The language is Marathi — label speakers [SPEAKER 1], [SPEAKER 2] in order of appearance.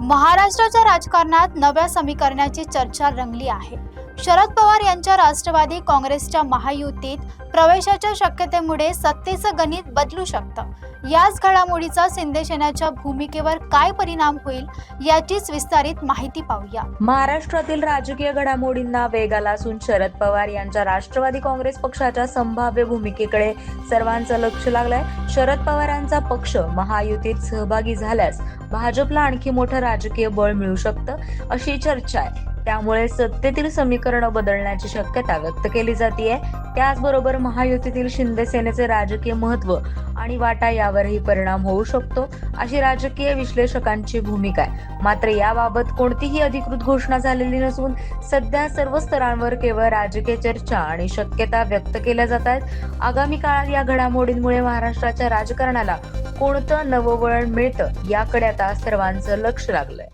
[SPEAKER 1] महाराष्ट्राच्या राजकारणात नव्या समीकरणाची चर्चा रंगली आहे. शरद पवार यांच्या राष्ट्रवादी काँग्रेसच्या महायुतीत प्रवेशाच्या शक्यतेमुळे सत्तेचं गणित बदलू शकतं. याच घडामोडीचा शिंदे सेनेच्या भूमिकेवर काय परिणाम होईल याचीच विस्तारित माहिती पाहूया.
[SPEAKER 2] महाराष्ट्रातील राजकीय घडामोडींना वेग आला असून शरद पवार यांच्या राष्ट्रवादी काँग्रेस पक्षाच्या संभाव्य भूमिकेकडे सर्वांचं लक्ष लागलंय. शरद पवारांचा पक्ष महायुतीत सहभागी झाल्यास भाजपला आणखी मोठं राजकीय बळ मिळू शकतं अशी चर्चा आहे. त्यामुळे सत्तेतील समीकरण बदलण्याची शक्यता व्यक्त केली जाते. त्याचबरोबर महायुतीतील शिंदे सेनेचे राजकीय महत्त्व आणि वाटा यावरही परिणाम होऊ शकतो अशी राजकीय विश्लेषकांची भूमिका आहे. मात्र याबाबत कोणतीही अधिकृत घोषणा झालेली नसून सध्या सर्व स्तरांवर केवळ राजकीय चर्चा आणि शक्यता व्यक्त केल्या जात आहेत. आगामी काळात या घडामोडींमुळे महाराष्ट्राच्या राजकारणाला कोणतं नवं वळण मिळतं याकडे आता सर्वांचं लक्ष लागलंय.